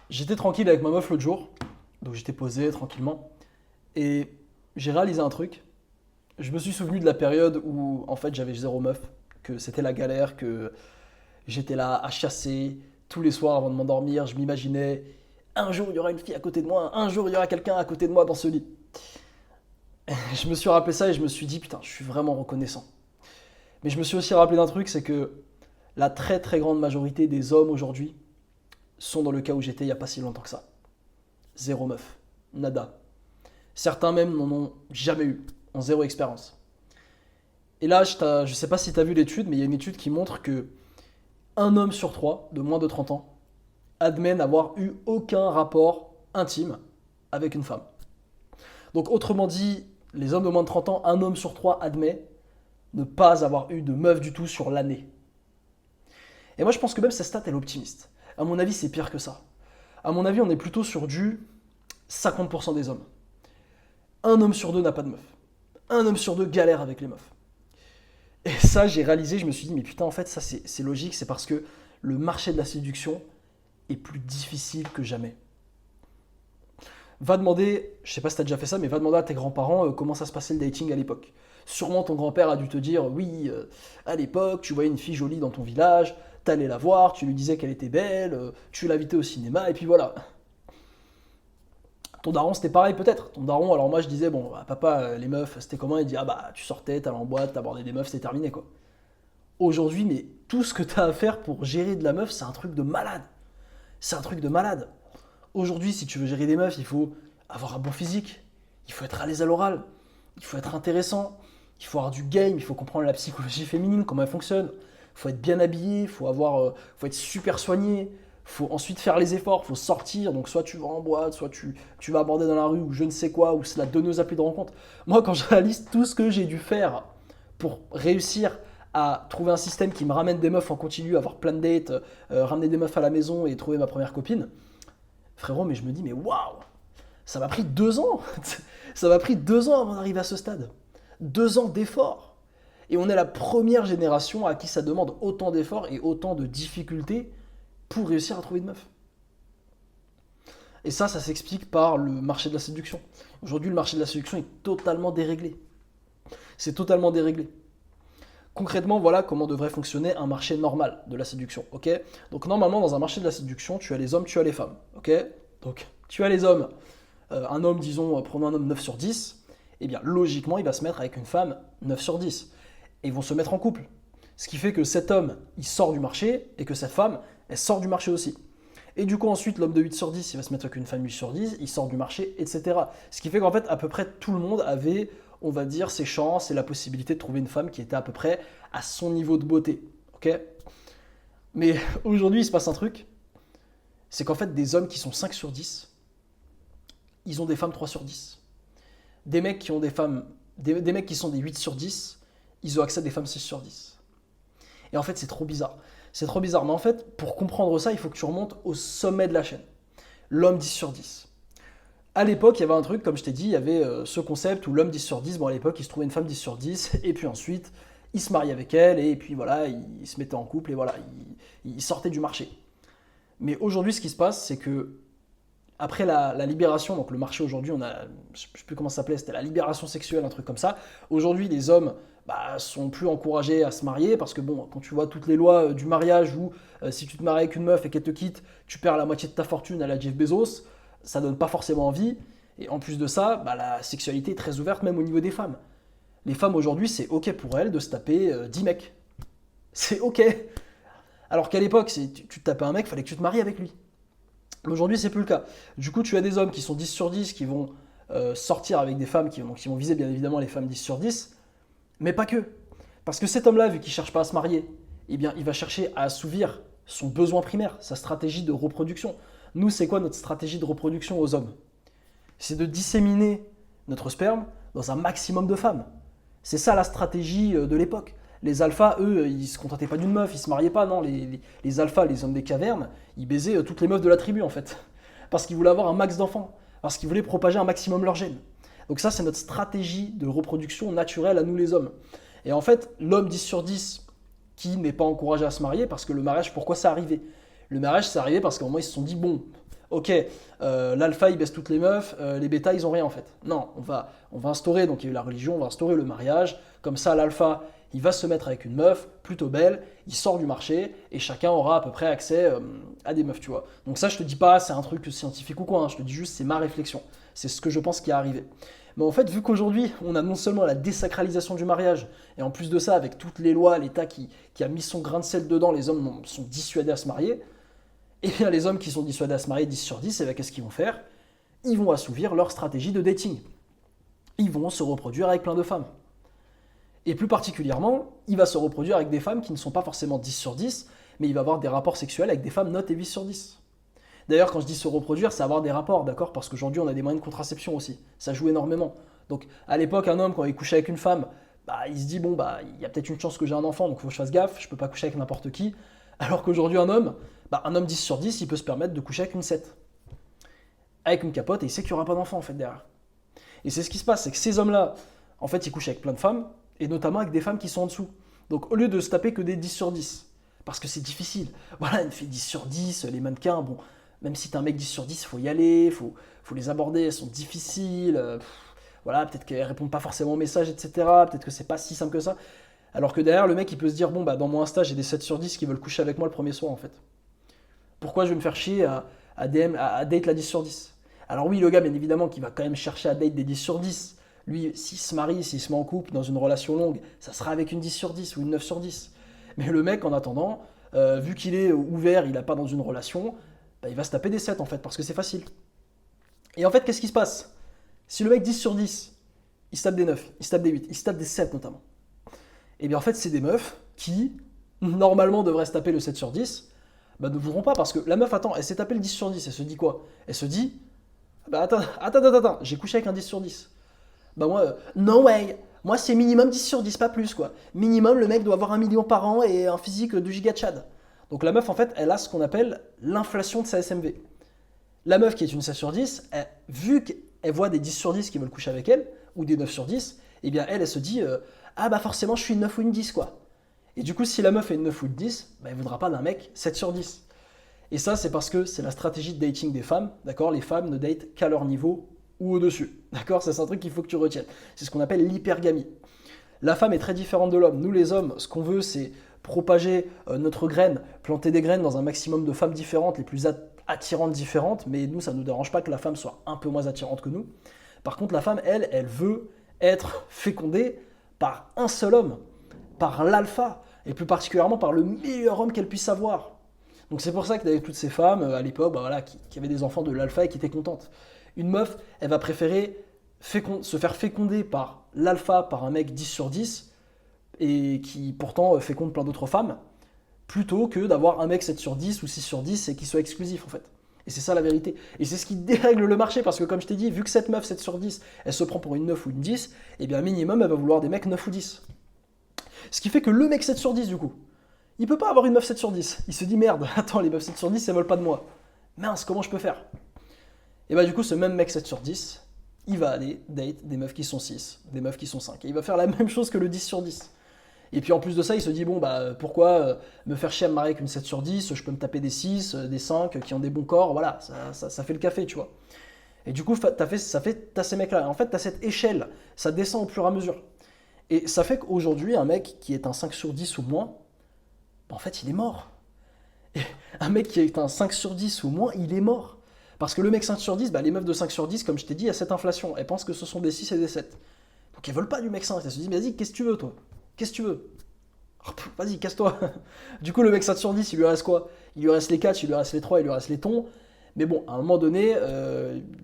J'étais tranquille avec ma meuf l'autre jour, donc j'étais posé tranquillement, et j'ai réalisé un truc. Je me suis souvenu de la période où en fait j'avais zéro meuf, que c'était la galère, que j'étais là à chasser tous les soirs avant de m'endormir. Je m'imaginais un jour il y aura une fille à côté de moi, un jour il y aura quelqu'un à côté de moi dans ce lit. Je me suis rappelé ça et je me suis dit putain, je suis vraiment reconnaissant. Mais je me suis aussi rappelé d'un truc, c'est que la très très grande majorité des hommes aujourd'hui sont dans le cas où j'étais il n'y a pas si longtemps que ça. Zéro meuf, nada. Certains même n'en ont jamais eu, ont zéro expérience. Et là, je sais pas si tu as vu l'étude, mais il y a une étude qui montre que un homme sur trois de moins de 30 ans admet n'avoir eu aucun rapport intime avec une femme. Donc autrement dit, les hommes de moins de 30 ans, un homme sur trois admet ne pas avoir eu de meuf du tout sur l'année. Et moi je pense que même cette stat elle est optimiste. À mon avis c'est pire que ça. À mon avis on est plutôt sur du 50% des hommes. Un homme sur deux n'a pas de meuf. Un homme sur deux galère avec les meufs. Et ça, j'ai réalisé, je me suis dit, mais putain, en fait, ça, c'est logique, c'est parce que le marché de la séduction est plus difficile que jamais. Va demander, je sais pas si t'as déjà fait ça, mais va demander à tes grands-parents comment ça se passait le dating à l'époque. Sûrement ton grand-père a dû te dire, oui, à l'époque, tu voyais une fille jolie dans ton village, t'allais la voir, tu lui disais qu'elle était belle, tu l'invitais au cinéma, et puis voilà. Ton daron, c'était pareil peut-être. Ton daron, alors moi je disais, bon, bah, papa, les meufs, c'était comment? Il dit, ah bah, tu sortais, t'allais en boîte, t'abordais des meufs, c'était terminé quoi. Aujourd'hui, mais tout ce que t'as à faire pour gérer de la meuf, c'est un truc de malade. C'est un truc de malade. Aujourd'hui, si tu veux gérer des meufs, il faut avoir un bon physique, il faut être à l'aise à l'oral, il faut être intéressant, il faut avoir du game, il faut comprendre la psychologie féminine, comment elle fonctionne, il faut être bien habillé, faut être super soigné, il faut ensuite faire les efforts, il faut sortir, donc soit tu vas en boîte, soit tu vas aborder dans la rue ou je ne sais quoi, ou c'est la donneuse appli de rencontre. Moi, quand je réalise tout ce que j'ai dû faire pour réussir à trouver un système qui me ramène des meufs en continu, avoir plein de dates, ramener des meufs à la maison et trouver ma première copine, frérot, mais je me dis, mais waouh, ça m'a pris 2 ans. Ça m'a pris 2 ans avant d'arriver à ce stade. 2 ans d'efforts. Et on est la première génération à qui ça demande autant d'efforts et autant de difficultés pour réussir à trouver une meuf. Et ça s'explique par le marché de la séduction. Aujourd'hui, le marché de la séduction est totalement déréglé. C'est totalement déréglé. Concrètement, voilà comment devrait fonctionner un marché normal de la séduction. Ok. Donc normalement, dans un marché de la séduction, tu as les hommes, tu as les femmes. Ok. Donc tu as les hommes. Un homme, disons, prenons un homme 9 sur 10, eh bien logiquement, il va se mettre avec une femme 9 sur 10. Et ils vont se mettre en couple. Ce qui fait que cet homme, il sort du marché et que cette femme, elle sort du marché aussi. Et du coup, ensuite, l'homme de 8 sur 10, il va se mettre avec une femme 8 sur 10, il sort du marché, etc. Ce qui fait qu'en fait, à peu près tout le monde avait, on va dire, ses chances et la possibilité de trouver une femme qui était à peu près à son niveau de beauté. Ok. Mais aujourd'hui, il se passe un truc, c'est qu'en fait, des hommes qui sont 5 sur 10, ils ont des femmes 3 sur 10. Des mecs qui ont des mecs qui sont des 8 sur 10, ils ont accès à des femmes 6 sur 10. Et en fait, c'est trop bizarre. C'est trop bizarre. Mais en fait, pour comprendre ça, il faut que tu remontes au sommet de la chaîne. L'homme 10 sur 10. À l'époque, il y avait un truc, comme je t'ai dit, il y avait ce concept où l'homme 10 sur 10, bon à l'époque, il se trouvait une femme 10 sur 10, et puis ensuite, il se mariait avec elle, et puis voilà, il se mettait en couple, et voilà, il sortait du marché. Mais aujourd'hui, ce qui se passe, c'est que après la libération, donc le marché aujourd'hui, je sais plus comment ça s'appelait, c'était la libération sexuelle, un truc comme ça. Aujourd'hui, les hommes sont plus encouragés à se marier parce que bon, quand tu vois toutes les lois du mariage où si tu te maries avec une meuf et qu'elle te quitte, tu perds la moitié de ta fortune à la Jeff Bezos, ça donne pas forcément envie. Et en plus de ça, la sexualité est très ouverte même au niveau des femmes. Les femmes aujourd'hui, c'est ok pour elles de se taper 10 mecs. C'est ok. Alors qu'à l'époque, tu te tapais un mec, fallait que tu te maries avec lui. Mais aujourd'hui, c'est plus le cas. Du coup, tu as des hommes qui sont 10 sur 10 qui vont sortir avec des femmes qui vont viser bien évidemment les femmes 10 sur 10, mais pas que. Parce que cet homme-là, vu qu'il ne cherche pas à se marier, eh bien, il va chercher à assouvir son besoin primaire, sa stratégie de reproduction. Nous, c'est quoi notre stratégie de reproduction aux hommes? C'est de disséminer notre sperme dans un maximum de femmes. C'est ça la stratégie de l'époque. Les alphas, eux, ils se contentaient pas d'une meuf, ils se mariaient pas, non. Les alphas, les hommes des cavernes, ils baisaient toutes les meufs de la tribu, en fait. Parce qu'ils voulaient avoir un max d'enfants. Parce qu'ils voulaient propager un maximum leur gène. Donc ça, c'est notre stratégie de reproduction naturelle à nous les hommes. Et en fait, l'homme 10 sur 10 qui n'est pas encouragé à se marier, parce que le mariage, pourquoi ça arrivé? Le mariage, c'est arrivé parce qu'à un moment, ils se sont dit, bon, ok, l'alpha il baisse toutes les meufs, les bêtas ils ont rien en fait. Non, on va instaurer, donc il y a eu la religion, on va instaurer le mariage, comme ça l'alpha il va se mettre avec une meuf plutôt belle, il sort du marché et chacun aura à peu près accès à des meufs, tu vois. Donc ça je te dis pas c'est un truc scientifique ou quoi, hein, je te dis juste c'est ma réflexion, c'est ce que je pense qui est arrivé. Mais en fait, vu qu'aujourd'hui, on a non seulement la désacralisation du mariage, et en plus de ça, avec toutes les lois, l'État qui a mis son grain de sel dedans, les hommes sont dissuadés à se marier, et bien les hommes qui sont dissuadés à se marier 10 sur 10, et bien qu'est-ce qu'ils vont faire? Ils vont assouvir leur stratégie de dating. Ils vont se reproduire avec plein de femmes. Et plus particulièrement, il va se reproduire avec des femmes qui ne sont pas forcément 10 sur 10, mais il va avoir des rapports sexuels avec des femmes not et 8 sur 10. D'ailleurs, quand je dis se reproduire, c'est avoir des rapports, d'accord? Parce qu'aujourd'hui, on a des moyens de contraception aussi. Ça joue énormément. Donc, à l'époque, un homme, quand il couchait avec une femme, bah, il se dit, bon, bah, il y a peut-être une chance que j'ai un enfant, donc il faut que je fasse gaffe, je peux pas coucher avec n'importe qui. Alors qu'aujourd'hui, un homme 10 sur 10, il peut se permettre de coucher avec une 7. Avec une capote, et il sait qu'il n'y aura pas d'enfant, en fait, derrière. Et c'est ce qui se passe, c'est que ces hommes-là, en fait, ils couchent avec plein de femmes, et notamment avec des femmes qui sont en dessous. Donc, au lieu de se taper que des 10 sur 10, parce que c'est difficile. Voilà, une fille 10 sur 10, les mannequins, bon, même si t'es un mec 10 sur 10, il faut y aller, faut les aborder, elles sont difficiles. Voilà, peut-être qu'elles répondent pas forcément aux messages, etc. Peut-être que c'est pas si simple que ça. Alors que derrière, le mec, il peut se dire, bon, bah, dans mon Insta, j'ai des 7 sur 10 qui veulent coucher avec moi le premier soir, en fait. Pourquoi je vais me faire chier à date la 10 sur 10? Alors oui, le gars, bien évidemment, qui va quand même chercher à date des 10 sur 10. Lui, s'il se marie, s'il se met en couple dans une relation longue, ça sera avec une 10 sur 10 ou une 9 sur 10. Mais le mec, en attendant, vu qu'il est ouvert, il n'a pas dans une relation, bah, il va se taper des 7 en fait, parce que c'est facile. Et en fait, qu'est-ce qui se passe? Si le mec 10 sur 10, il se tape des 9, il se tape des 8, il se tape des 7 notamment. Et bien en fait, c'est des meufs qui, normalement, devraient se taper le 7 sur 10, bah, ne voudront pas, parce que la meuf, attends, elle s'est tapée le 10 sur 10, elle se dit quoi? Elle se dit, bah attends, j'ai couché avec un 10 sur 10. Bah moi, no way. Moi, c'est minimum 10 sur 10, pas plus, quoi. Minimum, le mec doit avoir 1 million par an et un physique de giga Chad. Donc la meuf, en fait, elle a ce qu'on appelle l'inflation de sa SMV. La meuf qui est une 16 sur 10, vu qu'elle voit des 10 sur 10 qui veulent coucher avec elle, ou des 9 sur 10, eh bien elle se dit ah bah forcément je suis une 9 ou une 10 quoi. Et du coup, si la meuf est une 9 ou une 10, bah, elle ne voudra pas d'un mec 7 sur 10. Et ça, c'est parce que c'est la stratégie de dating des femmes, d'accord? Les femmes ne datent qu'à leur niveau ou au-dessus, d'accord? Ça, c'est un truc qu'il faut que tu retiennes. C'est ce qu'on appelle l'hypergamie. La femme est très différente de l'homme. Nous, les hommes, ce qu'on veut, c'est propager notre graine, planter des graines dans un maximum de femmes différentes, les plus attirantes différentes, mais nous, ça ne nous dérange pas que la femme soit un peu moins attirante que nous. Par contre, la femme, elle veut être fécondée par un seul homme, par l'alpha, et plus particulièrement par le meilleur homme qu'elle puisse avoir. Donc c'est pour ça qu'il y avait toutes ces femmes à l'époque bah, voilà, qui avaient des enfants de l'alpha et qui étaient contentes. Une meuf, elle va préférer se faire féconder par l'alpha, par un mec 10 sur 10, et qui pourtant féconde plein d'autres femmes, plutôt que d'avoir un mec 7 sur 10 ou 6 sur 10 et qui soit exclusif en fait. Et c'est ça la vérité. Et c'est ce qui dérègle le marché, parce que comme je t'ai dit, vu que cette meuf 7 sur 10, elle se prend pour une 9 ou une 10, et bien minimum, elle va vouloir des mecs 9 ou 10. Ce qui fait que le mec 7 sur 10 du coup, il peut pas avoir une meuf 7 sur 10. Il se dit merde, attends, les meufs 7 sur 10, elles veulent pas de moi. Mince, comment je peux faire? Et bah du coup, ce même mec 7 sur 10, il va aller date des meufs qui sont 6, des meufs qui sont 5. Et il va faire la même chose que le 10 sur 10. Et puis en plus de ça, il se dit bon bah pourquoi me faire chier à me marier avec une 7 sur 10, je peux me taper des 6, des 5 qui ont des bons corps, voilà, ça fait le café, tu vois. Et du coup, t'as ces mecs-là. En fait, t'as cette échelle, ça descend au fur et à mesure. Et ça fait qu'aujourd'hui, un mec qui est un 5 sur 10 ou moins, bah, en fait, il est mort. Et un mec qui est un 5 sur 10 ou moins, il est mort. Parce que le mec 5 sur 10, bah, les meufs de 5 sur 10, comme je t'ai dit, il y a cette inflation. Elles pensent que ce sont des 6 et des 7. Donc elles veulent pas du mec 5. Elles se disent, mais vas-y, qu'est-ce que tu veux, toi? Qu'est-ce que tu veux? Oh, vas-y, casse-toi. Du coup, le mec 7 sur 10, il lui reste quoi? Il lui reste les 4, il lui reste les 3, il lui reste les tons. Mais bon, à un moment donné,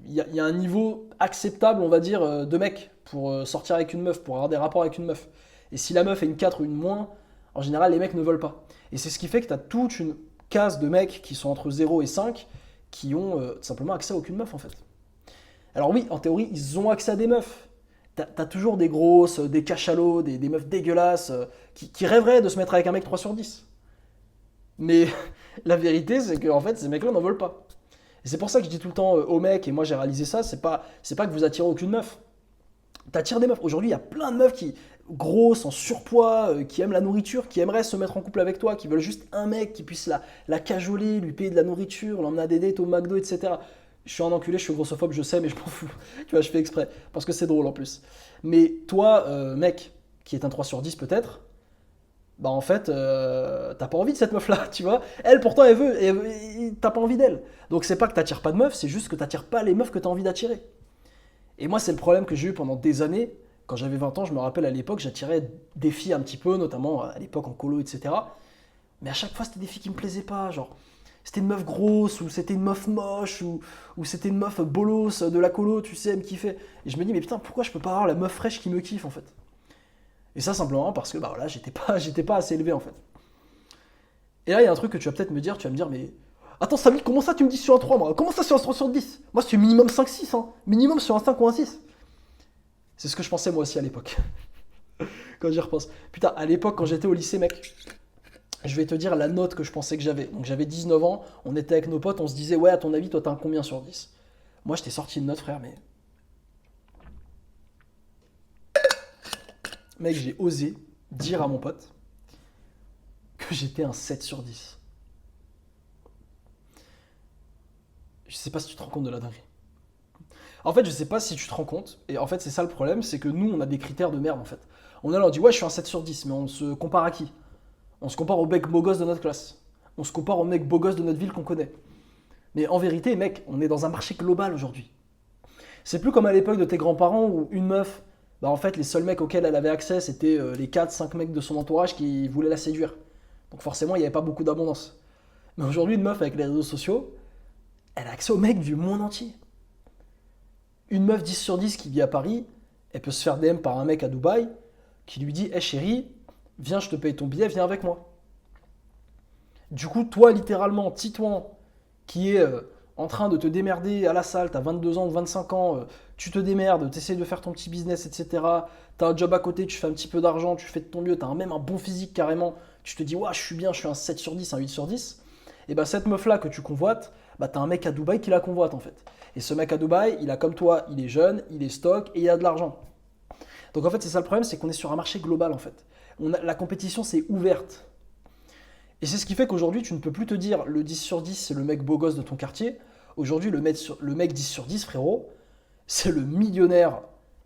y a un niveau acceptable, on va dire, de mec pour sortir avec une meuf, pour avoir des rapports avec une meuf. Et si la meuf est une 4 ou une moins, en général, les mecs ne veulent pas. Et c'est ce qui fait que tu as toute une case de mecs qui sont entre 0 et 5 qui ont tout simplement accès à aucune meuf, en fait. Alors oui, en théorie, ils ont accès à des meufs. T'as toujours des grosses, des cachalots, des meufs dégueulasses qui rêveraient de se mettre avec un mec 3 sur 10. Mais la vérité, c'est que en fait, ces mecs-là n'en veulent pas. Et c'est pour ça que je dis tout le temps aux mecs, et moi j'ai réalisé ça, c'est pas que vous attirez aucune meuf. T'attires des meufs. Aujourd'hui, il y a plein de meufs qui... grosses, en surpoids, qui aiment la nourriture, qui aimeraient se mettre en couple avec toi, qui veulent juste un mec qui puisse la cajoler, lui payer de la nourriture, l'emmener à des dates au McDo, etc. Je suis un enculé, je suis grossophobe, je sais, mais je m'en fous. Tu vois, je fais exprès, parce que c'est drôle en plus. Mais toi, mec, qui est un 3 sur 10 peut-être, bah en fait, t'as pas envie de cette meuf-là, tu vois. Elle, pourtant, t'as pas envie d'elle. Donc c'est pas que t'attires pas de meufs, c'est juste que t'attires pas les meufs que t'as envie d'attirer. Et moi, c'est le problème que j'ai eu pendant des années. Quand j'avais 20 ans, je me rappelle à l'époque, j'attirais des filles un petit peu, notamment à l'époque en colo, etc. Mais à chaque fois, c'était des filles qui me plaisaient pas. Genre, c'était une meuf grosse, ou c'était une meuf moche, ou c'était une meuf bolos de la colo, tu sais, elle me kiffait. Et je me dis, mais putain, pourquoi je peux pas avoir la meuf fraîche qui me kiffe, en fait? Et ça, simplement parce que, bah voilà, j'étais pas assez élevé, en fait. Et là, il y a un truc que tu vas peut-être me dire, tu vas me dire, mais. Attends, Samy, comment ça tu me dis sur un 3 moi? Comment ça sur un 3 sur 10? Moi, c'est minimum 5-6, hein. Minimum sur un 5 ou un 6. C'est ce que je pensais moi aussi à l'époque, quand j'y repense. Putain, à l'époque, quand j'étais au lycée, mec, je vais te dire la note que je pensais que j'avais. Donc j'avais 19 ans, on était avec nos potes, on se disait, ouais, à ton avis, toi, t'as un combien sur 10? Moi, je t'ai sorti une note, frère, mais. Mec, j'ai osé dire à mon pote que j'étais un 7 sur 10. Je sais pas si tu te rends compte de la dinguerie. En fait, je sais pas si tu te rends compte, et en fait, c'est ça le problème, c'est que nous, on a des critères de merde, en fait. On a là, on dit, ouais, je suis un 7 sur 10, mais on se compare à qui? On se compare au mec beau gosse de notre classe. On se compare au mec beau gosse de notre ville qu'on connaît. Mais en vérité, mec, on est dans un marché global aujourd'hui. C'est plus comme à l'époque de tes grands-parents où une meuf, bah en fait, les seuls mecs auxquels elle avait accès, c'était les 4-5 mecs de son entourage qui voulaient la séduire. Donc forcément, il n'y avait pas beaucoup d'abondance. Mais aujourd'hui, une meuf avec les réseaux sociaux, elle a accès aux mecs du monde entier. Une meuf 10 sur 10 qui vit à Paris, elle peut se faire DM par un mec à Dubaï qui lui dit, hey chérie, viens, je te paye ton billet, viens avec moi. Du coup, toi, littéralement, Titouan, qui est en train de te démerder à la salle, t'as 22 ans ou 25 ans, tu te démerdes, t'essayes de faire ton petit business, etc. T'as un job à côté, tu fais un petit peu d'argent, tu fais de ton mieux, t'as même un bon physique carrément, tu te dis, ouais, je suis bien, je suis un 7 sur 10, un 8 sur 10. Et bah, cette meuf-là que tu convoites, bah, t'as un mec à Dubaï qui la convoite en fait. Et ce mec à Dubaï, il a comme toi, il est jeune, il est stock et il a de l'argent. Donc en fait, c'est ça le problème, c'est qu'on est sur un marché global en fait. La compétition, c'est ouverte. Et c'est ce qui fait qu'aujourd'hui, tu ne peux plus te dire le 10 sur 10, c'est le mec beau gosse de ton quartier. Aujourd'hui, le mec 10 sur 10, frérot, c'est le millionnaire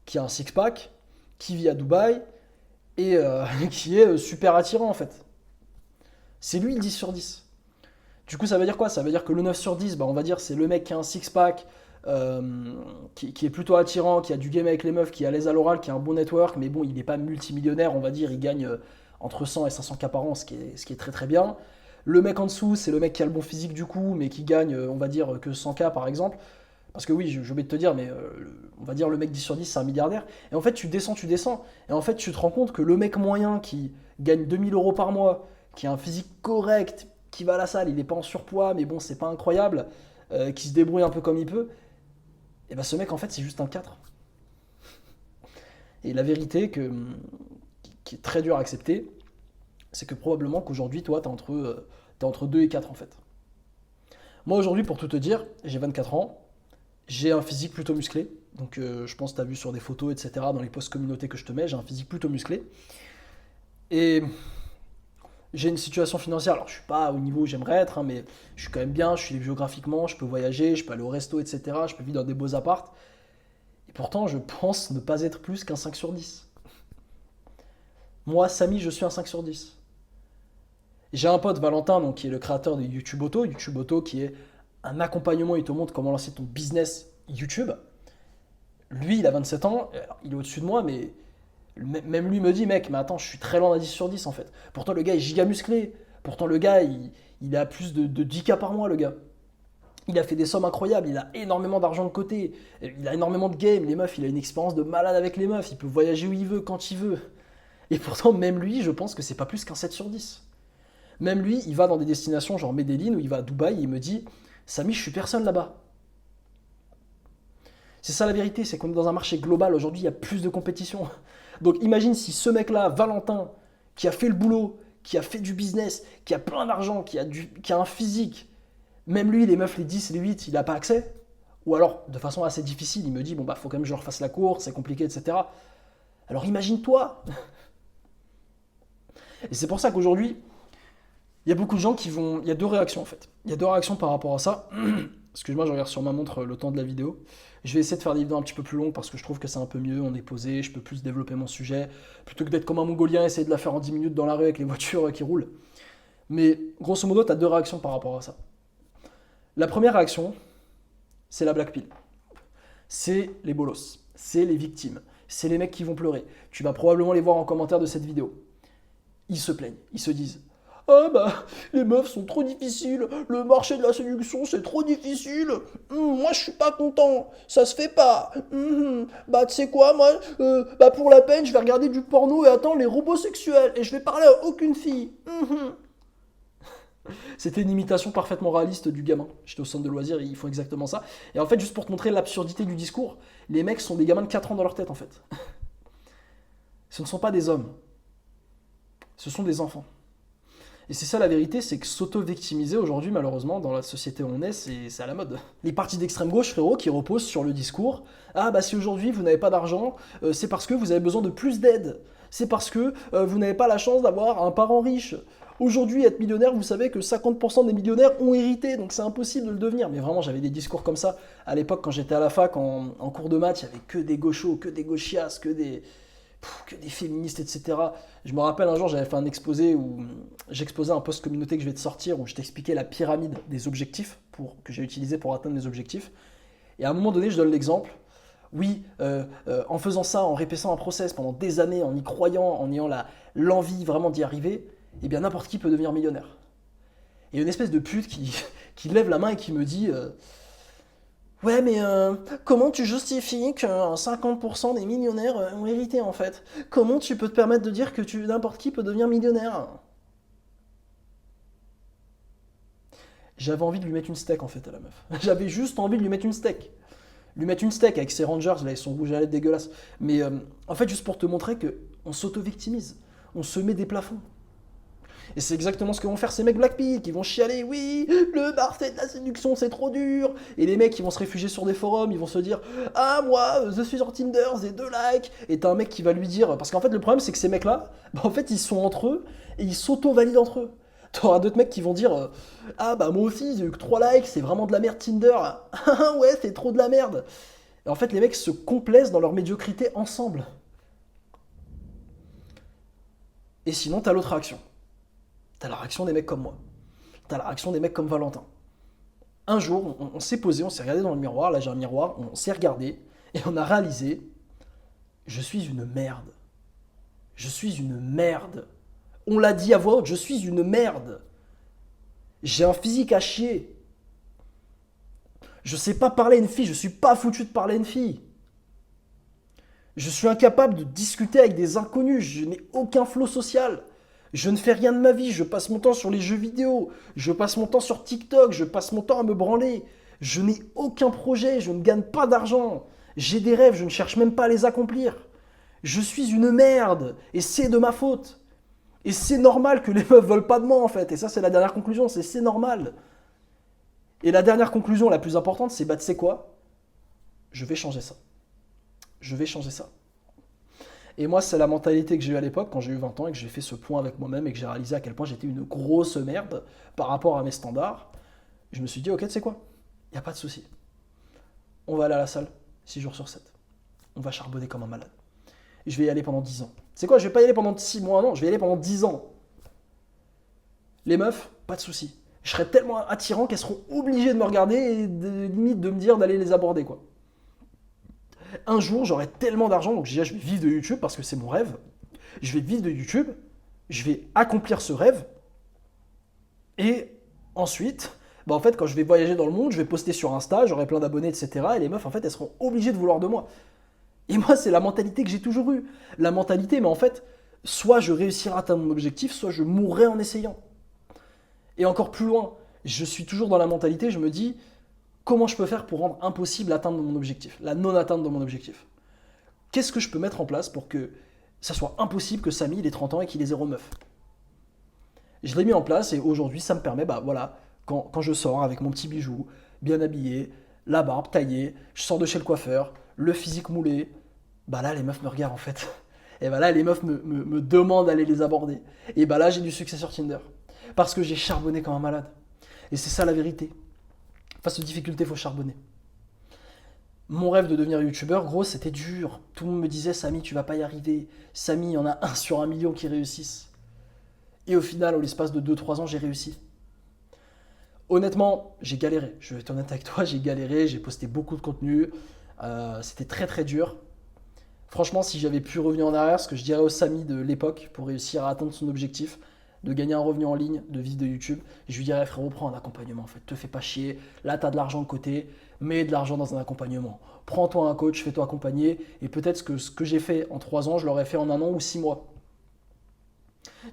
qui a un six-pack, qui vit à Dubaï et qui est super attirant en fait. C'est lui le 10 sur 10. Du coup, ça veut dire quoi? Ça veut dire que le 9 sur 10, bah, on va dire c'est le mec qui a un six-pack, qui est plutôt attirant, qui a du game avec les meufs, qui est à l'aise à l'oral, qui a un bon network, mais bon, il n'est pas multimillionnaire, on va dire, il gagne entre 100 et 500 k par an, ce qui est très très bien. Le mec en dessous, c'est le mec qui a le bon physique du coup, mais qui gagne, on va dire, que 100 k par exemple. Parce que oui, j'ai oublié de te dire, mais on va dire le mec 10 sur 10, c'est un milliardaire. Et en fait, tu descends, tu descends. Et en fait, tu te rends compte que le mec moyen qui gagne 2000 euros par mois, qui a un physique correct, qui va à la salle, il n'est pas en surpoids, mais bon, c'est pas incroyable, qui se débrouille un peu comme il peut, et ben ce mec, en fait, c'est juste un 4. Et la vérité qui est très dure à accepter, c'est que probablement qu'aujourd'hui, toi, t'es entre 2 et 4 en fait. Moi, aujourd'hui, pour tout te dire, j'ai 24 ans, j'ai un physique plutôt musclé. Donc, je pense que tu as vu sur des photos, etc., dans les posts communautés que je te mets, j'ai un physique plutôt musclé. Et j'ai une situation financière, alors je suis pas au niveau où j'aimerais être, hein, mais je suis quand même bien, je suis géographiquement, je peux voyager, je peux aller au resto, etc., je peux vivre dans des beaux apparts. Et pourtant, je pense ne pas être plus qu'un 5 sur 10. Moi, Samy, je suis un 5 sur 10. J'ai un pote, Valentin, donc, qui est le créateur de YouTube Auto. YouTube Auto, qui est un accompagnement, il te montre comment lancer ton business YouTube. Lui, il a 27 ans, il est au-dessus de moi, mais même lui me dit, mec, mais attends, je suis très loin d'un 10 sur 10 en fait. Pourtant, le gars est giga musclé. Pourtant, le gars, il a plus de 10K par mois, le gars. Il a fait des sommes incroyables, il a énormément d'argent de côté, il a énormément de game, les meufs, il a une expérience de malade avec les meufs, il peut voyager où il veut, quand il veut. Et pourtant, même lui, je pense que c'est pas plus qu'un 7 sur 10. Même lui, il va dans des destinations genre Medellin ou il va à Dubaï et il me dit, Samy, je suis personne là-bas. C'est ça la vérité, c'est qu'on est dans un marché global. Aujourd'hui, il y a plus de compétition. Donc imagine si ce mec-là, Valentin, qui a fait le boulot, qui a fait du business, qui a plein d'argent, qui a un physique, même lui, les meufs, les 10, les 8, il n'a pas accès. Ou alors, de façon assez difficile, il me dit, bon bah faut quand même que je refasse la course, c'est compliqué, etc. Alors imagine-toi, Et c'est pour ça qu'aujourd'hui, il y a beaucoup de gens qui vont. Il y a deux réactions en fait. Il y a deux réactions par rapport à ça. Excuse-moi, je regarde sur ma montre le temps de la vidéo. Je vais essayer de faire des vidéos un petit peu plus longues parce que je trouve que c'est un peu mieux, on est posé, je peux plus développer mon sujet, plutôt que d'être comme un Mongolien et essayer de la faire en 10 minutes dans la rue avec les voitures qui roulent. Mais grosso modo, tu as deux réactions par rapport à ça. La première réaction, c'est la black pill. C'est les bolos, c'est les victimes, c'est les mecs qui vont pleurer. Tu vas probablement les voir en commentaire de cette vidéo. Ils se plaignent, ils se disent: ah bah, les meufs sont trop difficiles, le marché de la séduction c'est trop difficile, moi je suis pas content, ça se fait pas. Bah tu sais quoi, moi, bah pour la peine je vais regarder du porno et attendre les robots sexuels et je vais parler à aucune fille. C'était une imitation parfaitement réaliste du gamin. J'étais au centre de loisirs, ils font exactement ça. Et en fait, juste pour te montrer l'absurdité du discours, les mecs sont des gamins de 4 ans dans leur tête en fait. Ce ne sont pas des hommes, ce sont des enfants. Et c'est ça la vérité, c'est que s'auto-victimiser aujourd'hui, malheureusement, dans la société où on est, c'est à la mode. Les partis d'extrême gauche, frérot, qui reposent sur le discours: ah bah si aujourd'hui vous n'avez pas d'argent, c'est parce que vous avez besoin de plus d'aide. C'est parce que vous n'avez pas la chance d'avoir un parent riche. Aujourd'hui, être millionnaire, vous savez que 50% des millionnaires ont hérité, donc c'est impossible de le devenir. Mais vraiment, j'avais des discours comme ça à l'époque quand j'étais à la fac, en cours de maths, il n'y avait que des gauchos, que des gauchias, que des féministes, etc. Je me rappelle un jour, j'avais fait un exposé où j'exposais un post communauté que je vais te sortir, où je t'expliquais la pyramide des objectifs que j'ai utilisé pour atteindre mes objectifs. Et à un moment donné, je donne l'exemple. Oui, en faisant ça, en répétant un process pendant des années, en y croyant, en ayant l'envie vraiment d'y arriver, eh bien n'importe qui peut devenir millionnaire. Et une espèce de pute qui lève la main et qui me dit ouais, mais comment tu justifies que 50% des millionnaires ont hérité en fait? Comment tu peux te permettre de dire que n'importe qui peut devenir millionnaire? J'avais envie de lui mettre une steak en fait à la meuf. J'avais juste envie de lui mettre une steak. Lui mettre une steak avec ses Rangers, là, ils sont rouges à lèvres dégueulasses. Mais en fait, juste pour te montrer qu'on s'auto-victimise. On se met des plafonds. Et c'est exactement ce que vont faire ces mecs Blackpink, qui vont chialer: oui, le marché de la séduction c'est trop dur. Et les mecs qui vont se réfugier sur des forums, ils vont se dire: ah moi, je suis sur Tinder, j'ai 2 likes. Et t'as un mec qui va lui dire, parce qu'en fait le problème c'est que ces mecs-là, bah, en fait ils sont entre eux et ils s'auto-valident entre eux. T'auras d'autres mecs qui vont dire ah bah moi aussi j'ai eu que 3 likes, c'est vraiment de la merde Tinder. Ah ouais, c'est trop de la merde. Et en fait les mecs se complaisent dans leur médiocrité ensemble. Et sinon t'as l'autre réaction. T'as la réaction des mecs comme moi. T'as la réaction des mecs comme Valentin. Un jour, on s'est posé, on s'est regardé dans le miroir, là j'ai un miroir, on s'est regardé, et on a réalisé: je suis une merde. Je suis une merde. On l'a dit à voix haute: je suis une merde. J'ai un physique à chier. Je sais pas parler à une fille, je suis pas foutu de parler à une fille. Je suis incapable de discuter avec des inconnus, je n'ai aucun flow social. Je ne fais rien de ma vie, je passe mon temps sur les jeux vidéo, je passe mon temps sur TikTok, je passe mon temps à me branler. Je n'ai aucun projet, je ne gagne pas d'argent. J'ai des rêves, je ne cherche même pas à les accomplir. Je suis une merde, et c'est de ma faute. Et c'est normal que les meufs veulent pas de moi en fait, et ça c'est la dernière conclusion, c'est normal. Et la dernière conclusion, la plus importante, c'est bah tu sais quoi? Je vais changer ça. Je vais changer ça. Et moi, c'est la mentalité que j'ai eue à l'époque, quand j'ai eu 20 ans et que j'ai fait ce point avec moi-même et que j'ai réalisé à quel point j'étais une grosse merde par rapport à mes standards. Je me suis dit: ok, tu sais quoi? Il n'y a pas de souci. On va aller à la salle 6 jours sur 7. On va charbonner comme un malade. Et je vais y aller pendant 10 ans. C'est quoi? Je vais pas y aller pendant 6 mois, non, je vais y aller pendant 10 ans. Les meufs, pas de souci. Je serai tellement attirant qu'elles seront obligées de me regarder et limite de me dire d'aller les aborder, quoi. Un jour, j'aurai tellement d'argent, donc déjà, je vais vivre de YouTube parce que c'est mon rêve. Je vais vivre de YouTube, je vais accomplir ce rêve, et ensuite, bah en fait, quand je vais voyager dans le monde, je vais poster sur Insta, j'aurai plein d'abonnés, etc. Et les meufs, en fait, elles seront obligées de vouloir de moi. Et moi, c'est la mentalité que j'ai toujours eue. La mentalité, mais en fait, soit je réussirai à atteindre mon objectif, soit je mourrai en essayant. Et encore plus loin, je suis toujours dans la mentalité, je me dis: comment je peux faire pour rendre impossible l'atteinte de mon objectif, la non-atteinte de mon objectif? Qu'est-ce que je peux mettre en place pour que ça soit impossible que Samy il ait 30 ans et qu'il ait 0 meuf? Je l'ai mis en place et aujourd'hui ça me permet, bah voilà, quand je sors avec mon petit bijou, bien habillé, la barbe taillée, je sors de chez le coiffeur, le physique moulé, bah là les meufs me regardent en fait. Et bah là, les meufs me demandent d'aller les aborder. Et bah là, j'ai du succès sur Tinder. Parce que j'ai charbonné comme un malade. Et c'est ça la vérité. Face aux difficultés, il faut charbonner. Mon rêve de devenir youtubeur, gros, c'était dur. Tout le monde me disait, Samy, tu vas pas y arriver. Samy, il y en a 1 sur 1 million qui réussissent. Et au final, au l'espace de 2-3 ans, j'ai réussi. Honnêtement, j'ai galéré. Je vais être honnête avec toi, j'ai galéré, j'ai posté beaucoup de contenu. C'était très très dur. Franchement, si j'avais pu revenir en arrière, ce que je dirais au Samy de l'époque pour réussir à atteindre son objectif, de gagner un revenu en ligne, de vivre de YouTube, je lui dirais frérot, prends un accompagnement en fait, te fais pas chier, là tu as de l'argent de côté, mets de l'argent dans un accompagnement. Prends-toi un coach, fais-toi accompagner, et peut-être que ce que j'ai fait en 3 ans, je l'aurais fait en 1 an ou 6 mois.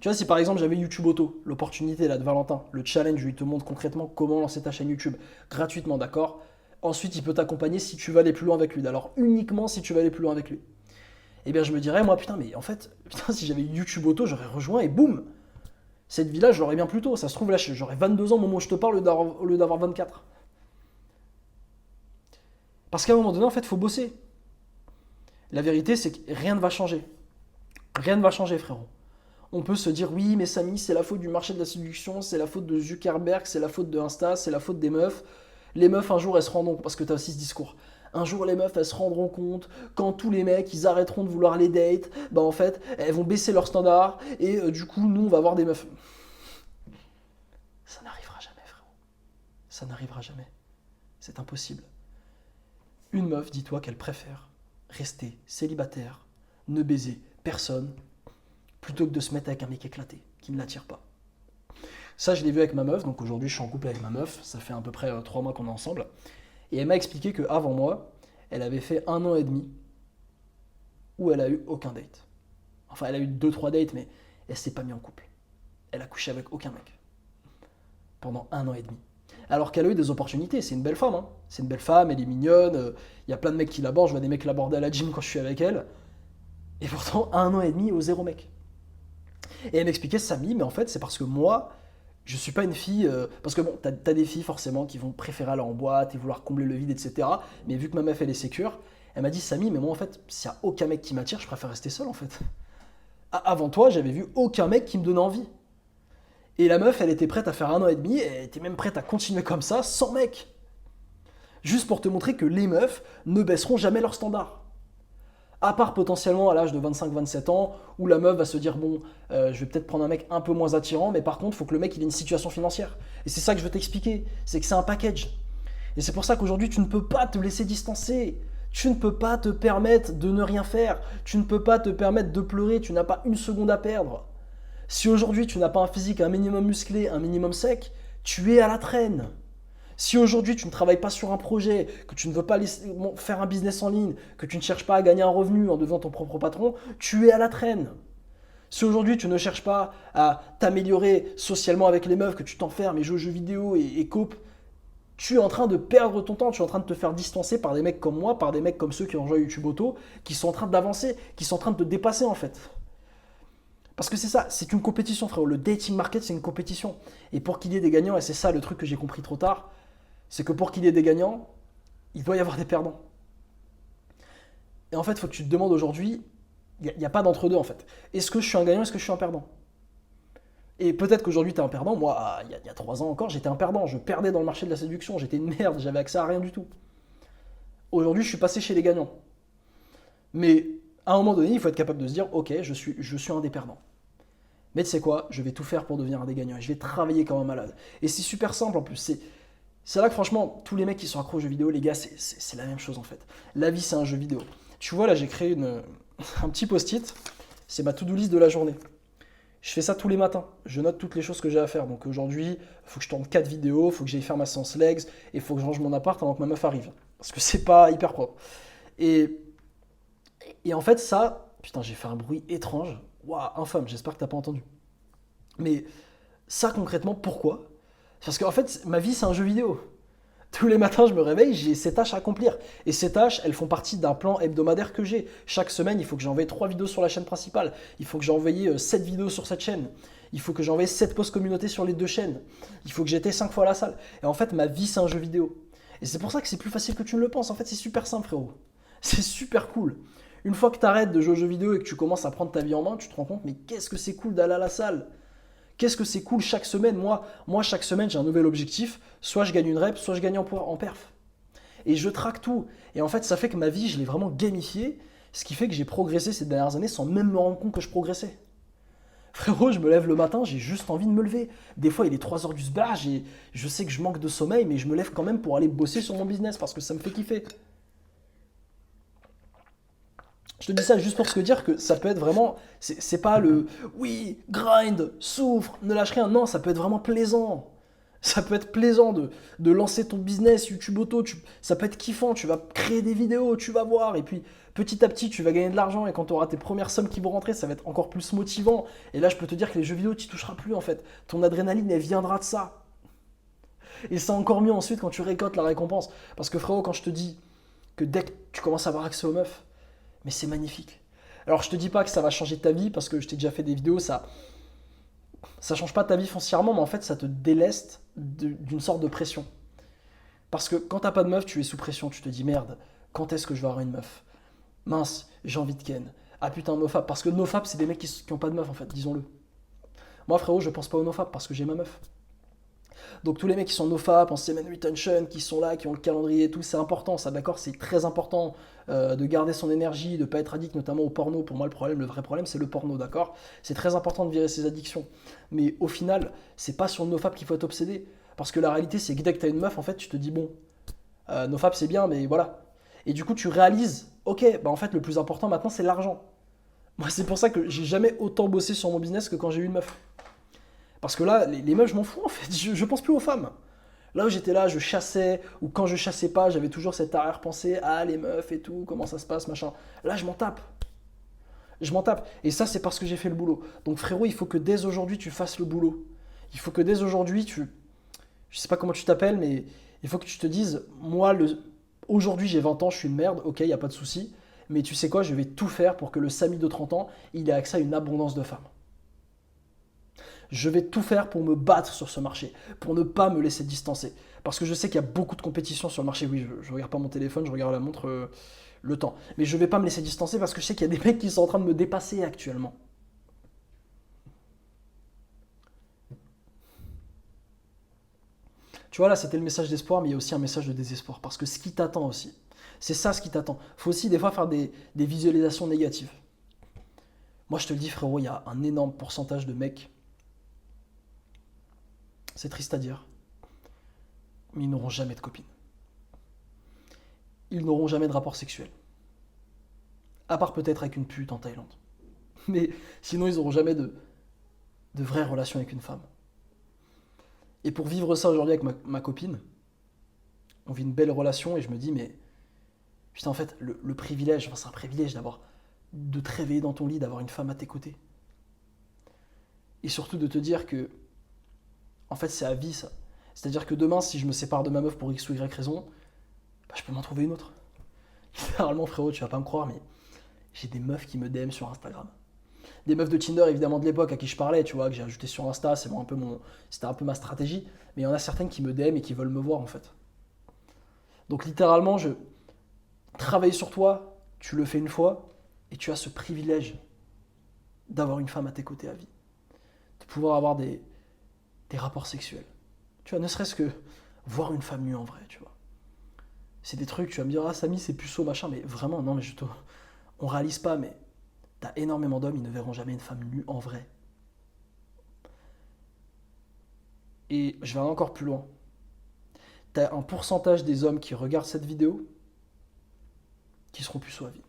Tu vois, si par exemple j'avais YouTube Auto, l'opportunité là de Valentin, le challenge où il te montre concrètement comment lancer ta chaîne YouTube gratuitement, d'accord. Ensuite, il peut t'accompagner si tu veux aller plus loin avec lui. Alors uniquement si tu veux aller plus loin avec lui. Eh bien, je me dirais, moi, putain, mais en fait, putain, si j'avais YouTube Auto, j'aurais rejoint et boum, cette vie-là, je l'aurais bien plus tôt. Ça se trouve, là, j'aurais 22 ans au moment où je te parle au lieu d'avoir 24. Parce qu'à un moment donné, en fait, il faut bosser. La vérité, c'est que rien ne va changer. Rien ne va changer, frérot. On peut se dire, oui, mais Samy, c'est la faute du marché de la séduction, c'est la faute de Zuckerberg, c'est la faute de Insta, c'est la faute des meufs. Les meufs, un jour, elles se rendront, parce que tu as aussi ce discours. Un jour, les meufs, elles se rendront compte, quand tous les mecs, ils arrêteront de vouloir les dates, bah en fait, elles vont baisser leurs standards, et du coup, nous, on va avoir des meufs. Ça n'arrivera jamais, frérot. Ça n'arrivera jamais. C'est impossible. Une meuf, dis-toi qu'elle préfère rester célibataire, ne baiser personne, plutôt que de se mettre avec un mec éclaté, qui ne l'attire pas. Ça, je l'ai vu avec ma meuf, donc aujourd'hui, je suis en couple avec ma meuf, ça fait à peu près 3 mois qu'on est ensemble. Et elle m'a expliqué qu'avant moi, elle avait fait 1 an et demi où elle a eu aucun date. Enfin, elle a eu 2-3 dates, mais elle s'est pas mise en couple. Elle a couché avec aucun mec. Pendant 1 an et demi. Alors qu'elle a eu des opportunités, c'est une belle femme. Hein. C'est une belle femme, elle est mignonne. Il y a plein de mecs qui l'abordent, je vois des mecs l'aborder à la gym quand je suis avec elle. Et pourtant, 1 an et demi au 0 mec. Et elle m'expliquait, Samy, mais en fait, c'est parce que moi, je suis pas une fille. Parce que bon, t'as des filles forcément qui vont préférer aller en boîte et vouloir combler le vide, etc. Mais vu que ma meuf, elle est sécure, elle m'a dit, Samy, mais moi, en fait, s'il n'y a aucun mec qui m'attire, je préfère rester seul, en fait. Avant toi, j'avais vu aucun mec qui me donnait envie. Et la meuf, elle était prête à faire 1 an et demi, et elle était même prête à continuer comme ça, sans mec. Juste pour te montrer que les meufs ne baisseront jamais leurs standards. À part potentiellement à l'âge de 25-27 ans, où la meuf va se dire, bon, je vais peut-être prendre un mec un peu moins attirant, mais par contre, il faut que le mec il ait une situation financière. Et c'est ça que je veux t'expliquer, c'est que c'est un package. Et c'est pour ça qu'aujourd'hui, tu ne peux pas te laisser distancer. Tu ne peux pas te permettre de ne rien faire. Tu ne peux pas te permettre de pleurer, tu n'as pas une seconde à perdre. Si aujourd'hui tu n'as pas un physique un minimum musclé, un minimum sec, tu es à la traîne. Si aujourd'hui tu ne travailles pas sur un projet, que tu ne veux pas faire un business en ligne, que tu ne cherches pas à gagner un revenu en devenant ton propre patron, tu es à la traîne. Si aujourd'hui tu ne cherches pas à t'améliorer socialement avec les meufs, que tu t'enfermes et joues aux jeux vidéo et copes, tu es en train de perdre ton temps, tu es en train de te faire distancer par des mecs comme moi, par des mecs comme ceux qui ont rejoint YouTube Auto, qui sont en train d'avancer, qui sont en train de te dépasser en fait. Parce que c'est ça, c'est une compétition, frérot. Le dating market, c'est une compétition. Et pour qu'il y ait des gagnants, et c'est ça le truc que j'ai compris trop tard, c'est que pour qu'il y ait des gagnants, il doit y avoir des perdants. Et en fait, il faut que tu te demandes aujourd'hui, il n'y a pas d'entre-deux en fait. Est-ce que je suis un gagnant, est-ce que je suis un perdant? Et peut-être qu'aujourd'hui, tu es un perdant. Moi, il y a 3 ans encore, j'étais un perdant. Je perdais dans le marché de la séduction. J'étais une merde, j'avais accès à rien du tout. Aujourd'hui, je suis passé chez les gagnants. Mais à un moment donné, il faut être capable de se dire, ok, je suis un des perdants. Mais tu sais quoi, je vais tout faire pour devenir un des gagnants. Et je vais travailler comme un malade. Et c'est super simple en plus. C'est là que franchement, tous les mecs qui sont accros aux jeux vidéo, les gars, c'est la même chose en fait. La vie, c'est un jeu vidéo. Tu vois, là, j'ai créé un petit post-it. C'est ma to-do list de la journée. Je fais ça tous les matins. Je note toutes les choses que j'ai à faire. Donc aujourd'hui, il faut que je tourne 4 vidéos, il faut que j'aille faire ma séance legs, et il faut que je range mon appart avant que ma meuf arrive. Parce que c'est pas hyper propre. Et en fait, ça, putain, j'ai fait un bruit étrange. Waouh, infâme, j'espère que t'as pas entendu. Mais ça, concrètement, pourquoi? Parce qu'en fait, ma vie, c'est un jeu vidéo. Tous les matins, je me réveille, j'ai ces tâches à accomplir. Et ces tâches, elles font partie d'un plan hebdomadaire que j'ai. Chaque semaine, il faut que j'envoie 3 vidéos sur la chaîne principale. Il faut que j'envoie 7 vidéos sur cette chaîne. Il faut que j'envoie 7 posts communauté sur les 2 chaînes. Il faut que j'étais 5 fois à la salle. Et en fait, ma vie, c'est un jeu vidéo. Et c'est pour ça que c'est plus facile que tu ne le penses. En fait, c'est super simple, frérot. C'est super cool. Une fois que tu arrêtes de jouer aux jeux vidéo et que tu commences à prendre ta vie en main, tu te rends compte, mais qu'est-ce que c'est cool d'aller à la salle. Qu'est-ce que c'est cool chaque semaine. Moi, chaque semaine, j'ai un nouvel objectif. Soit je gagne une rep, soit je gagne en perf. Et je traque tout. Et en fait, ça fait que ma vie, je l'ai vraiment gamifiée. Ce qui fait que j'ai progressé ces dernières années sans même me rendre compte que je progressais. Frérot, je me lève le matin, j'ai juste envie de me lever. Des fois, il est 3 heures du sbar, je sais que je manque de sommeil, mais je me lève quand même pour aller bosser sur mon business parce que ça me fait kiffer. Je te dis ça juste pour te dire que ça peut être vraiment. C'est pas le oui, grind, souffre, ne lâche rien. Non, ça peut être vraiment plaisant. Ça peut être plaisant de lancer ton business YouTube Auto. Ça peut être kiffant. Tu vas créer des vidéos, tu vas voir. Et puis petit à petit, tu vas gagner de l'argent. Et quand tu auras tes premières sommes qui vont rentrer, ça va être encore plus motivant. Et là, je peux te dire que les jeux vidéo, tu n'y toucheras plus en fait. Ton adrénaline, elle viendra de ça. Et c'est encore mieux ensuite quand tu récoltes la récompense. Parce que frérot, quand je te dis que dès que tu commences à avoir accès aux meufs, mais c'est magnifique. Alors je te dis pas que ça va changer ta vie parce que je t'ai déjà fait des vidéos, ça change pas ta vie foncièrement, mais en fait ça te déleste d'une sorte de pression. Parce que quand t'as pas de meuf, tu es sous pression, tu te dis merde, quand est-ce que je vais avoir une meuf? Mince, j'ai envie de ken. Ah putain, nofap, parce que nofap c'est des mecs qui ont pas de meuf en fait, disons-le. Moi frérot, je pense pas au nofap parce que j'ai ma meuf. Donc tous les mecs qui sont nofap, en semen retention, qui sont là, qui ont le calendrier et tout, c'est important, ça d'accord, c'est très important de garder son énergie, de ne pas être addict notamment au porno. Pour moi le vrai problème c'est le porno, d'accord. C'est très important de virer ses addictions. Mais au final, c'est pas sur le nofap qu'il faut être obsédé. Parce que la réalité c'est que dès que t'as une meuf, en fait tu te dis bon, nofap c'est bien, mais voilà. Et du coup tu réalises, ok, bah en fait le plus important maintenant c'est l'argent. Moi c'est pour ça que j'ai jamais autant bossé sur mon business que quand j'ai eu une meuf. Parce que là, les meufs, je m'en fous en fait. Je pense plus aux femmes. Là où j'étais là, je chassais, ou quand je chassais pas, j'avais toujours cette arrière-pensée, ah les meufs et tout, comment ça se passe, machin. Là, je m'en tape. Je m'en tape. Et ça, c'est parce que j'ai fait le boulot. Donc frérot, il faut que dès aujourd'hui, tu fasses le boulot. Il faut que dès aujourd'hui, je sais pas comment tu t'appelles, mais il faut que tu te dises, moi, aujourd'hui, j'ai 20 ans, je suis une merde, ok, il n'y a pas de souci. Mais tu sais quoi, je vais tout faire pour que le Samy de 30 ans, il ait accès à une abondance de femmes. Je vais tout faire pour me battre sur ce marché, pour ne pas me laisser distancer. Parce que je sais qu'il y a beaucoup de compétition sur le marché. Oui, je ne regarde pas mon téléphone, je regarde la montre, le temps. Mais je ne vais pas me laisser distancer parce que je sais qu'il y a des mecs qui sont en train de me dépasser actuellement. Tu vois, là, c'était le message d'espoir, mais il y a aussi un message de désespoir. Parce que ce qui t'attend aussi, c'est ça ce qui t'attend. Il faut aussi des fois faire des visualisations négatives. Moi, je te le dis, frérot, il y a un énorme pourcentage de mecs, c'est triste à dire, mais ils n'auront jamais de copine. Ils n'auront jamais de rapport sexuel. À part peut-être avec une pute en Thaïlande. Mais sinon, ils n'auront jamais de vraies relations avec une femme. Et pour vivre ça aujourd'hui avec ma copine, on vit une belle relation et je me dis, mais putain, en fait, le privilège, enfin, c'est un privilège de te réveiller dans ton lit, d'avoir une femme à tes côtés. Et surtout de te dire que, en fait, c'est à vie ça. C'est-à-dire que demain, si je me sépare de ma meuf pour X ou Y raison, bah, je peux m'en trouver une autre. Littéralement, frérot, tu vas pas me croire, mais j'ai des meufs qui me DM sur Instagram. Des meufs de Tinder, évidemment, de l'époque à qui je parlais, tu vois, que j'ai ajouté sur Insta, c'était un peu ma stratégie. Mais il y en a certaines qui me DM et qui veulent me voir, en fait. Donc, littéralement, travailler sur toi, tu le fais une fois, et tu as ce privilège d'avoir une femme à tes côtés à vie. De pouvoir avoir des rapports sexuels. Tu vois, ne serait-ce que voir une femme nue en vrai, tu vois. C'est des trucs, tu vas me dire, ah Samy, c'est puceau, machin, mais vraiment, non, mais on réalise pas, mais t'as énormément d'hommes, ils ne verront jamais une femme nue en vrai. Et je vais aller encore plus loin. T'as un pourcentage des hommes qui regardent cette vidéo qui seront puceaux à vie.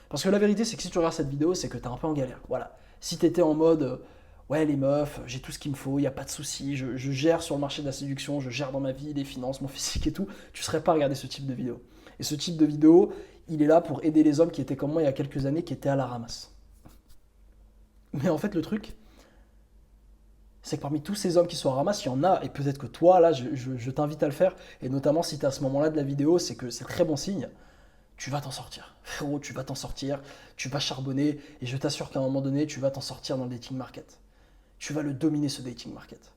Parce que la vérité, c'est que si tu regardes cette vidéo, c'est que t'es un peu en galère. Voilà. Si t'étais en mode, ouais, les meufs, j'ai tout ce qu'il me faut, il n'y a pas de souci, je gère sur le marché de la séduction, je gère dans ma vie, les finances, mon physique et tout, tu serais pas à regarder ce type de vidéo. Et ce type de vidéo, il est là pour aider les hommes qui étaient comme moi il y a quelques années, qui étaient à la ramasse. Mais en fait, le truc, c'est que parmi tous ces hommes qui sont à ramasse, il y en a, et peut-être que toi, là, je t'invite à le faire, et notamment si tu es à ce moment-là de la vidéo, c'est que c'est très bon signe, tu vas t'en sortir. Frérot, tu vas t'en sortir, tu vas charbonner, et je t'assure qu'à un moment donné, tu vas t'en sortir dans le dating market. Tu vas le dominer, ce dating market.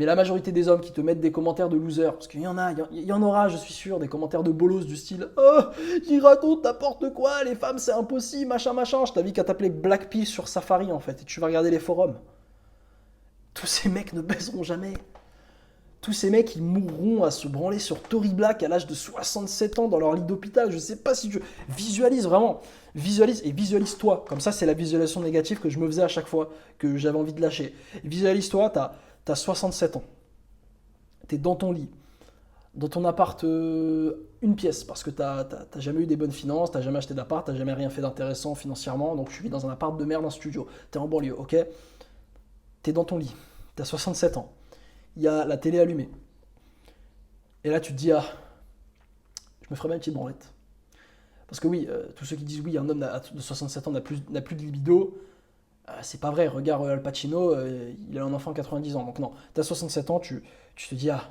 Mais la majorité des hommes qui te mettent des commentaires de losers, parce qu'il y en a, il y en aura, je suis sûr, des commentaires de bolos du style Oh, il raconte n'importe quoi, les femmes c'est impossible, machin, machin. Je t'invite qu'à t'appeler Black Pill sur Safari en fait, et tu vas regarder les forums. Tous ces mecs ne baiseront jamais. Tous ces mecs, ils mourront à se branler sur Tory Black à l'âge de 67 ans dans leur lit d'hôpital. Je sais pas si tu visualises vraiment. Visualise et visualise-toi. Comme ça, c'est la visualisation négative que je me faisais à chaque fois que j'avais envie de lâcher. Visualise-toi, t'as 67 ans. T'es dans ton lit. Dans ton appart, une pièce. Parce que t'as jamais eu des bonnes finances, t'as jamais acheté d'appart, t'as jamais rien fait d'intéressant financièrement. Donc tu vis dans un appart de merde, un studio. T'es en banlieue, ok? T'es dans ton lit. T'as 67 ans. Il y a la télé allumée. Et là, tu te dis, ah, je me ferais bien une petite branlette. Parce que oui, tous ceux qui disent oui, un homme de 67 ans n'a plus de libido, c'est pas vrai. Regarde Al Pacino, il a un enfant de 90 ans. Donc non, tu as 67 ans, tu te dis, ah,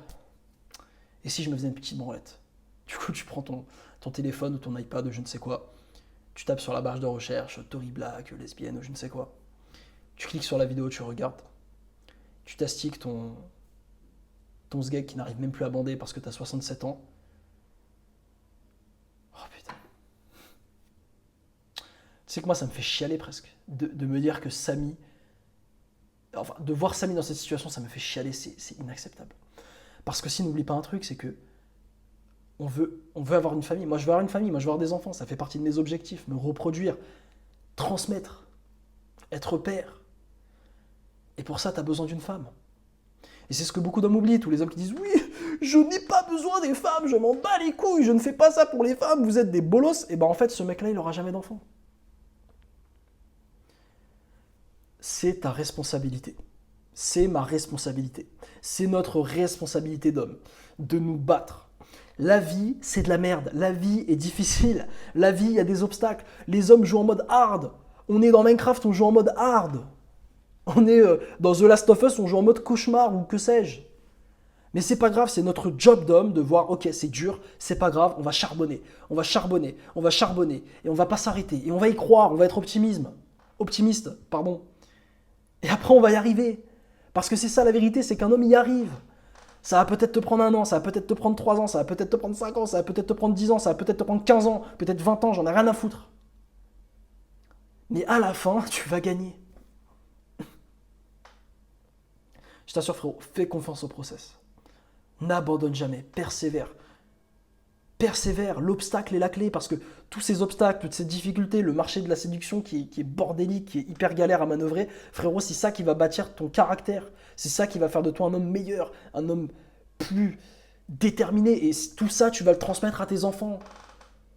et si je me faisais une petite branlette? Du coup, tu prends ton téléphone ou ton iPad ou je ne sais quoi, tu tapes sur la barre de recherche, Tory Black, lesbienne ou je ne sais quoi. Tu cliques sur la vidéo, tu regardes, tu t'astiques ton sgeg qui n'arrive même plus à bander parce que tu as 67 ans. Oh putain. Tu sais que moi, ça me fait chialer presque de me dire que Samy. Enfin, de voir Samy dans cette situation, ça me fait chialer, c'est inacceptable. Parce que si, n'oublie pas un truc, c'est que on veut avoir une famille. Moi, je veux avoir une famille, moi, je veux avoir des enfants, ça fait partie de mes objectifs, me reproduire, transmettre, être père. Et pour ça, tu as besoin d'une femme. Et c'est ce que beaucoup d'hommes oublient, tous les hommes qui disent oui, je n'ai pas besoin des femmes, je m'en bats les couilles, je ne fais pas ça pour les femmes, vous êtes des bolos. Et ben en fait, ce mec-là, il n'aura jamais d'enfant. C'est ta responsabilité. C'est ma responsabilité. C'est notre responsabilité d'homme de nous battre. La vie, c'est de la merde. La vie est difficile. La vie, il y a des obstacles. Les hommes jouent en mode hard. On est dans Minecraft, on joue en mode hard. On est dans The Last of Us, on joue en mode cauchemar ou que sais-je. Mais c'est pas grave, c'est notre job d'homme de voir, ok, c'est dur, c'est pas grave, on va charbonner, on va charbonner, on va charbonner, et on va pas s'arrêter, et on va y croire, on va être optimiste, pardon. Et après, on va y arriver. Parce que c'est ça la vérité, c'est qu'un homme y arrive. Ça va peut-être te prendre 1 an, ça va peut-être te prendre 3 ans, ça va peut-être te prendre 5 ans, ça va peut-être te prendre 10 ans, ça va peut-être te prendre 15 ans, peut-être 20 ans, j'en ai rien à foutre. Mais à la fin, tu vas gagner. Je t'assure frérot, fais confiance au process. N'abandonne jamais, persévère. Persévère, l'obstacle est la clé parce que tous ces obstacles, toutes ces difficultés, le marché de la séduction qui est bordélique, qui est hyper galère à manœuvrer, frérot, c'est ça qui va bâtir ton caractère. C'est ça qui va faire de toi un homme meilleur, un homme plus déterminé. Et tout ça, tu vas le transmettre à tes enfants.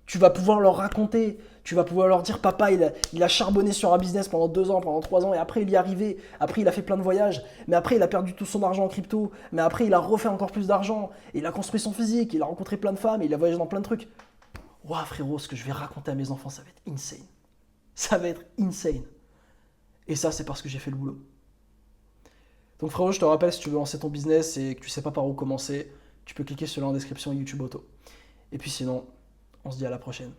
Tu vas pouvoir leur raconter, tu vas pouvoir leur dire papa il a charbonné sur un business pendant 2 ans, pendant 3 ans et après il y est arrivé, après il a fait plein de voyages, mais après il a perdu tout son argent en crypto, mais après il a refait encore plus d'argent, et il a construit son physique, il a rencontré plein de femmes, et il a voyagé dans plein de trucs. Ouah frérot, ce que je vais raconter à mes enfants ça va être insane. Ça va être insane. Et ça c'est parce que j'ai fait le boulot. Donc frérot je te rappelle si tu veux lancer ton business et que tu sais pas par où commencer, tu peux cliquer sur le lien en description YouTube Auto. Et puis sinon, on se dit à la prochaine.